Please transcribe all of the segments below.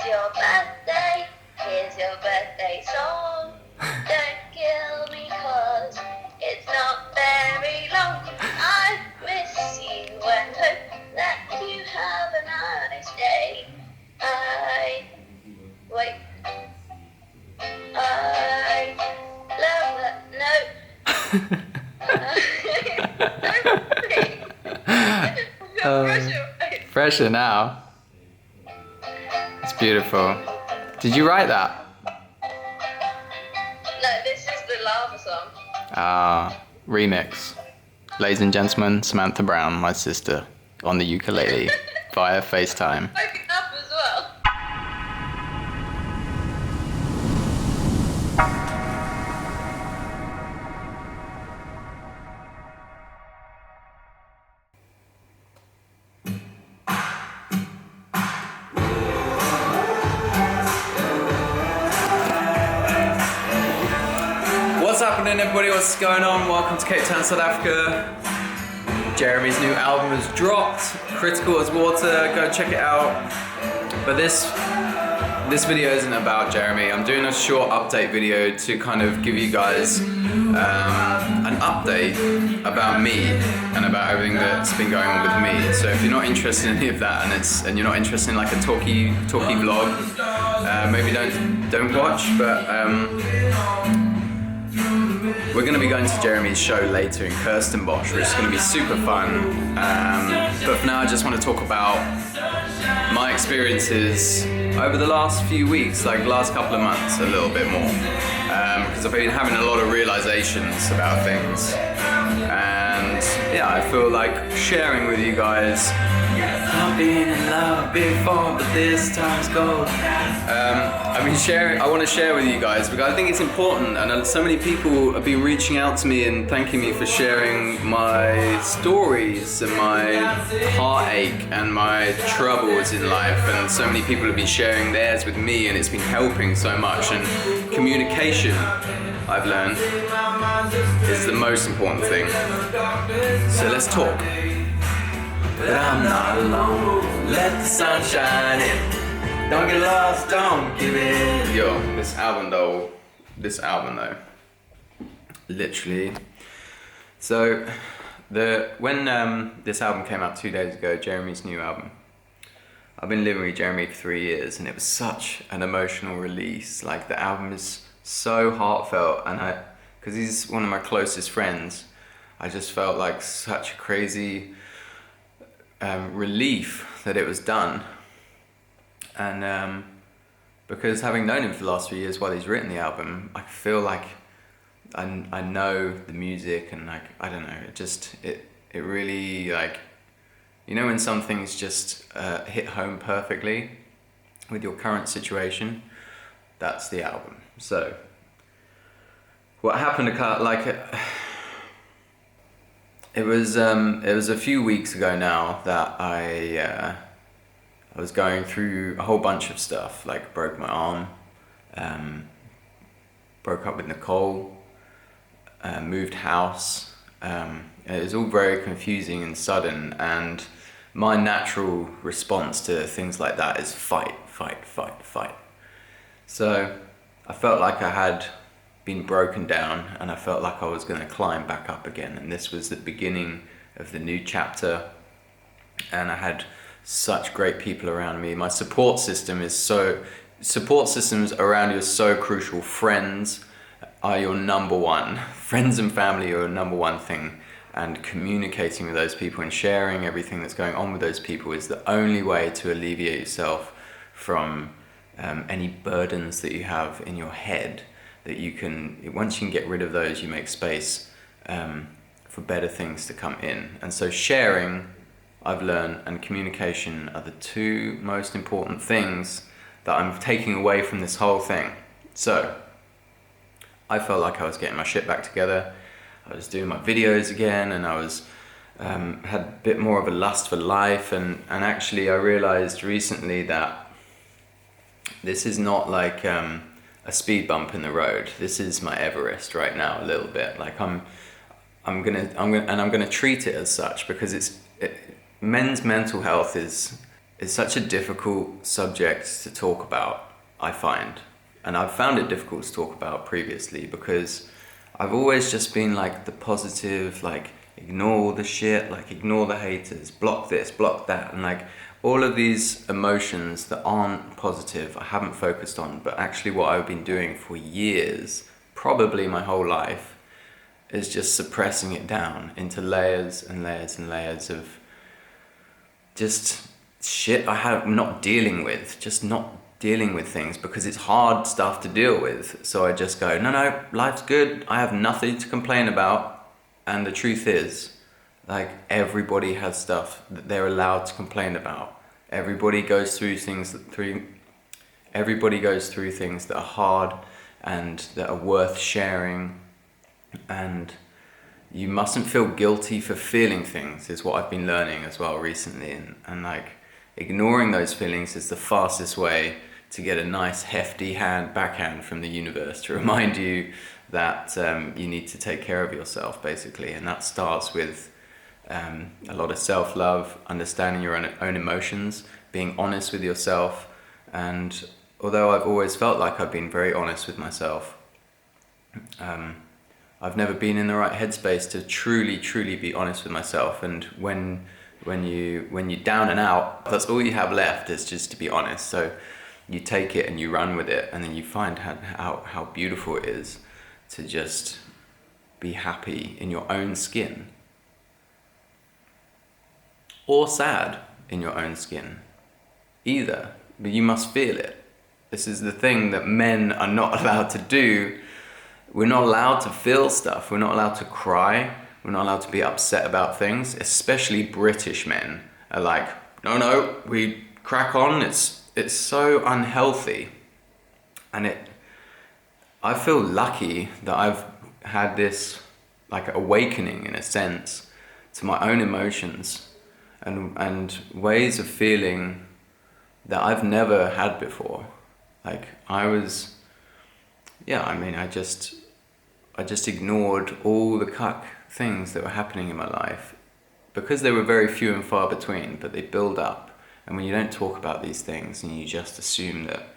It's your birthday, here's your birthday song. Don't kill me 'cause it's not very long. I miss you and hope that you have a nice day. I love that. Fresher now. It's beautiful. Did you write that? No, this is the lava song. Remix. Ladies and gentlemen, Samantha Brown, my sister, on the ukulele via FaceTime. Open up as well. What's happening, everybody? What's going on? Welcome to Cape Town, South Africa. Jeremy's new album has dropped, Critical as Water. Go check it out. But this video isn't about Jeremy. I'm doing a short update video to kind of give you guys an update about me and about everything that's been going on with me. So if you're not interested in any of that and you're not interested in like a talky vlog, maybe don't watch. But we're going to be going to Jeremy's show later in Kirstenbosch, which is going to be super fun. But for now, I just want to talk about my experiences over the last few weeks, like the last couple of months, a little bit more. Because I've been having a lot of realizations about things. And yeah, I feel like sharing with you guys. I've been in love before, but this time's gold. I want to share with you guys because I think it's important, and so many people have been reaching out to me and thanking me for sharing my stories and my heartache and my troubles in life, and so many people have been sharing theirs with me, and it's been helping so much. And communication, I've learned, is the most important thing. So let's talk. But I'm not alone, let the sun shine in. Don't get lost, don't give in. Yo, this album though, literally. So, when this album came out 2 days ago, Jeremy's new album, I've been living with Jeremy for 3 years, and it was such an emotional release. Like, the album is so heartfelt, and because he's one of my closest friends, I just felt like such a crazy relief that it was done. And because having known him for the last few years while he's written the album, I feel like I know the music, and like, I don't know, it really, like, you know when some things just hit home perfectly with your current situation? That's the album. So what happened it was a few weeks ago now that I was going through a whole bunch of stuff, like broke my arm, broke up with Nicole, moved house. It was all very confusing and sudden, and my natural response to things like that is fight. So I felt like I had been broken down, and I felt like I was going to climb back up again, and this was the beginning of the new chapter, and I had such great people around me. My support systems around you are so crucial. Friends are your number one. Friends and family are your number one thing, and communicating with those people and sharing everything that's going on with those people is the only way to alleviate yourself from any burdens that you have in your head. That you can, once you can get rid of those, you make space for better things to come in. And so sharing, I've learned, and communication are the two most important things that I'm taking away from this whole thing. So I felt like I was getting my shit back together. I was doing my videos again, and I was had a bit more of a lust for life, and actually I realized recently that this is not like a speed bump in the road. This is my Everest right now, a little bit. Like I'm gonna treat it as such, because men's mental health is it's such a difficult subject to talk about, I find. And I've found it difficult to talk about previously because I've always just been like the positive, like ignore all the shit, like ignore the haters, block this, block that, and like all of these emotions that aren't positive I haven't focused on, but actually what I've been doing for years, probably my whole life, is just suppressing it down into layers and layers and layers of just shit I'm not dealing with, just not dealing with things because it's hard stuff to deal with. So I just go, no, life's good, I have nothing to complain about. And the truth is, like, everybody has stuff that they're allowed to complain about. Everybody goes through things that are hard and that are worth sharing, and you mustn't feel guilty for feeling things, is what I've been learning as well recently. And like, ignoring those feelings is the fastest way to get a nice hefty backhand from the universe to remind you that you need to take care of yourself, basically. And that starts with a lot of self-love, understanding your own emotions, being honest with yourself. And although I've always felt like I've been very honest with myself, I've never been in the right headspace to truly be honest with myself. And when you're down and out, that's all you have left, is just to be honest. So you take it and you run with it, and then you find how beautiful it is to just be happy in your own skin, or sad in your own skin, either, but you must feel it. This is the thing that men are not allowed to do. We're not allowed to feel stuff. We're not allowed to cry. We're not allowed to be upset about things. Especially British men are like, no, we crack on. It's so unhealthy. And I feel lucky that I've had this like awakening, in a sense, to my own emotions and ways of feeling that I've never had before. Like I just ignored all the cuck things that were happening in my life because they were very few and far between, but they build up. And when you don't talk about these things and you just assume that,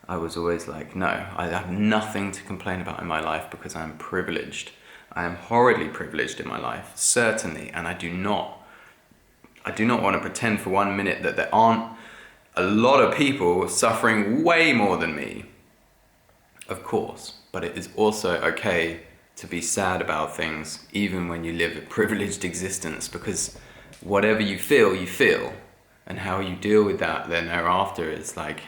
I was always like, no, I have nothing to complain about in my life because I'm privileged. I am horridly privileged in my life, certainly, and I do not want to pretend for 1 minute that there aren't a lot of people suffering way more than me. Of course, but it is also okay to be sad about things even when you live a privileged existence, because whatever you feel, and how you deal with that then thereafter is like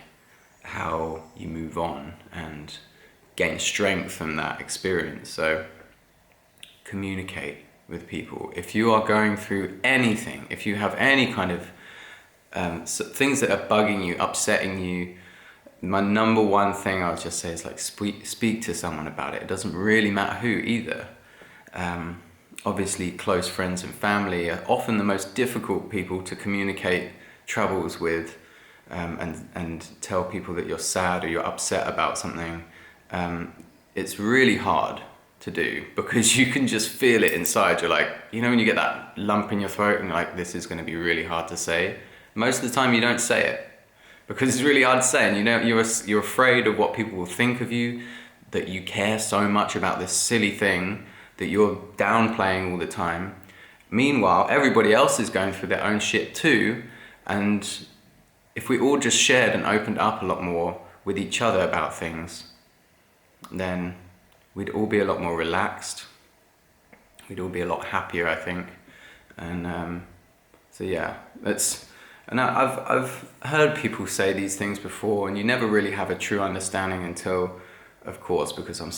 how you move on and gain strength from that experience. So communicate with people. If you are going through anything, if you have any kind of things that are bugging you, upsetting you, my number one thing I would just say is like speak to someone about it. It doesn't really matter who either. Obviously close friends and family are often the most difficult people to communicate troubles with, and tell people that you're sad or you're upset about something. It's really hard to do because you can just feel it inside. You're like, you know, when you get that lump in your throat and you're like, this is going to be really hard to say. Most of the time you don't say it because it's really hard to say, and you know you're afraid of what people will think of you, that you care so much about this silly thing that you're downplaying all the time. Meanwhile, everybody else is going through their own shit too, and if we all just shared and opened up a lot more with each other about things, then we'd all be a lot more relaxed. We'd all be a lot happier, I think. And so yeah, and I've heard people say these things before, and you never really have a true understanding until, of course, because I'm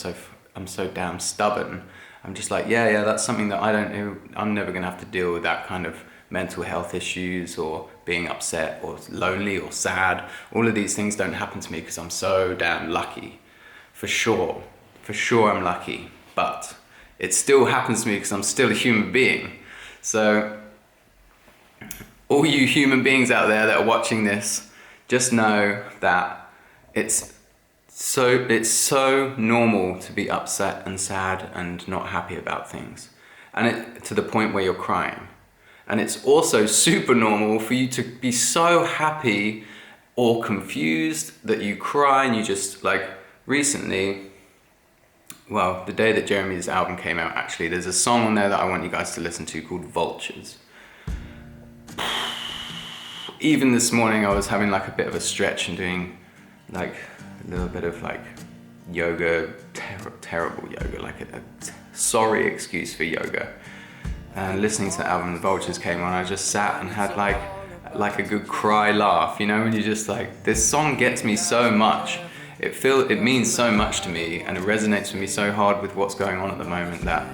so damn stubborn. I'm just like, yeah, that's something that I'm never gonna have to deal with that kind of mental health issues or being upset or lonely or sad. All of these things don't happen to me because I'm so damn lucky. For sure I'm lucky, but it still happens to me because I'm still a human being. So all you human beings out there that are watching this, just know that it's so normal to be upset and sad and not happy about things, and to the point where you're crying. And it's also super normal for you to be so happy or confused that you cry and you just like recently, well, the day that Jeremy's album came out, actually, there's a song on there that I want you guys to listen to called Vultures. Even this morning I was having like a bit of a stretch and doing like a little bit of like yoga, terrible yoga, like a sorry excuse for yoga. And listening to the album, The Vultures came on, I just sat and had like a good cry laugh, you know, when you're just like, this song gets me so much. It means so much to me, and it resonates with me so hard with what's going on at the moment that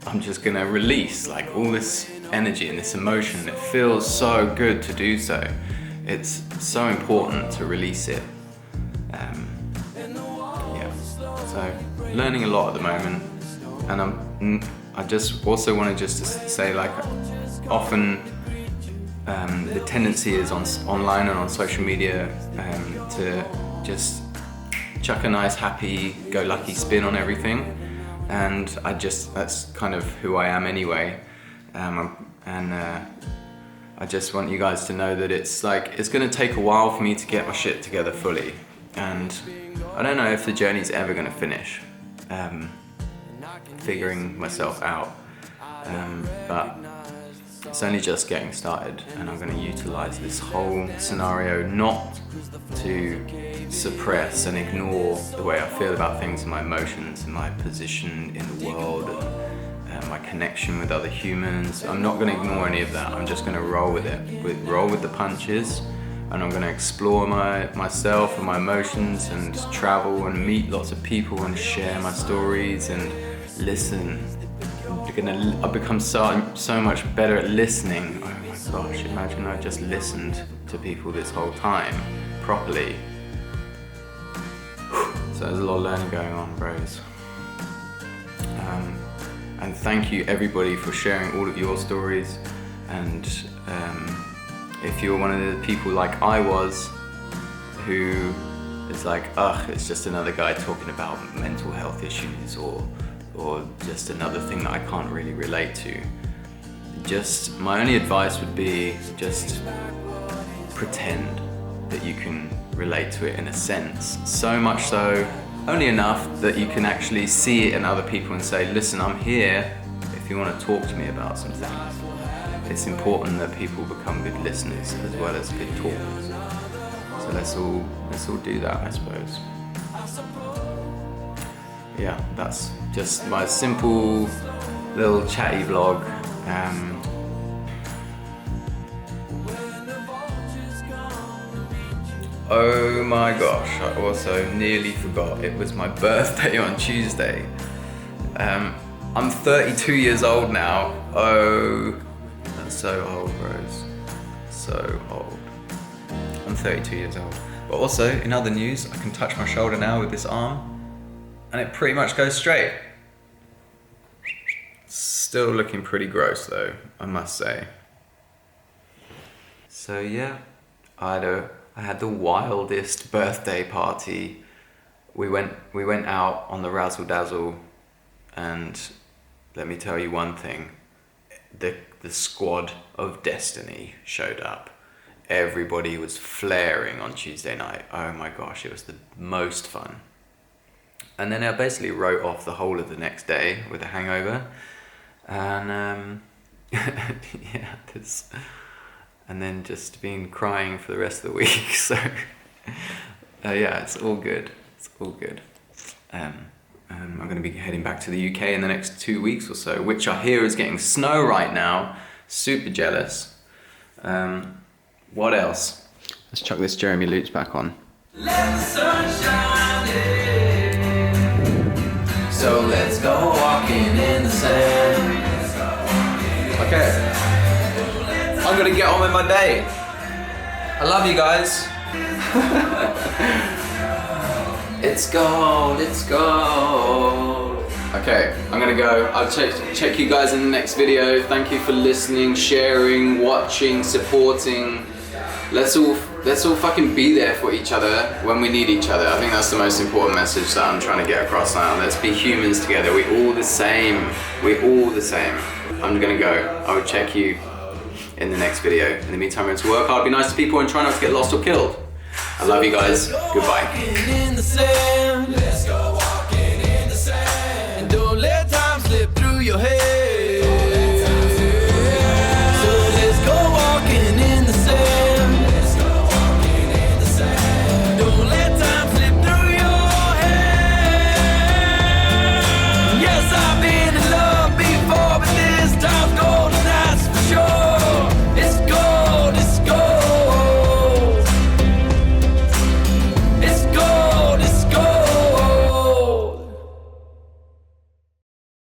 I'm just gonna release like all this energy and this emotion. It feels so good to do so. It's so important to release it. Yeah, so learning a lot at the moment, and I just also want to just say, like, often the tendency is online and on social media to just chuck a nice happy-go-lucky spin on everything, and that's kind of who I am anyway, and I just want you guys to know that it's going to take a while for me to get my shit together fully, and I don't know if the journey's ever going to finish, figuring myself out, but it's only just getting started, and I'm going to utilize this whole scenario not to suppress and ignore the way I feel about things and my emotions and my position in the world and my connection with other humans. I'm not going to ignore any of that. I'm just going to roll with it, roll with the punches, and I'm going to explore myself and my emotions and travel and meet lots of people and share my stories and listen. I've become so much better at listening. Oh my gosh, imagine I just listened to people this whole time, properly. So there's a lot of learning going on, bros. And thank you everybody for sharing all of your stories. And if you're one of the people like I was, who is like, ugh, it's just another guy talking about mental health issues or just another thing that I can't really relate to. Just, my only advice would be just pretend that you can relate to it in a sense. So much so, only enough that you can actually see it in other people and say, listen, I'm here if you want to talk to me about some things. It's important that people become good listeners as well as good talkers. So let's all do that, I suppose. Yeah, that's just my simple little chatty vlog. Oh my gosh, I also nearly forgot it was my birthday on Tuesday. I'm 32 years old now. Oh, that's so old, bros. So old. I'm 32 years old. But also, in other news, I can touch my shoulder now with this arm, and it pretty much goes straight. Still looking pretty gross though, I must say. So yeah, I had the wildest birthday party. We went out on the razzle dazzle, and let me tell you one thing, the squad of destiny showed up. Everybody was flaring on Tuesday night. Oh my gosh, it was the most fun. And then I basically wrote off the whole of the next day with a hangover, and yeah, and then just been crying for the rest of the week. So yeah, it's all good. It's all good. I'm going to be heading back to the UK in the next 2 weeks or so, which I hear is getting snow right now. Super jealous. What else? Let's chuck this Jeremy Lutz back on. Let the sun shine in. So let's go walking in the sand. Okay. I'm gonna get on with my day. I love you guys. It's gold, it's gold. Okay, I'm gonna go. I'll check you guys in the next video. Thank you for listening, sharing, watching, supporting. Let's all fucking be there for each other when we need each other. I think that's the most important message that I'm trying to get across now. Let's be humans together. We're all the same. We're all the same. I'm gonna go. I will check you in the next video. In the meantime, remember to work hard, be nice to people, and try not to get lost or killed. I love you guys. Goodbye.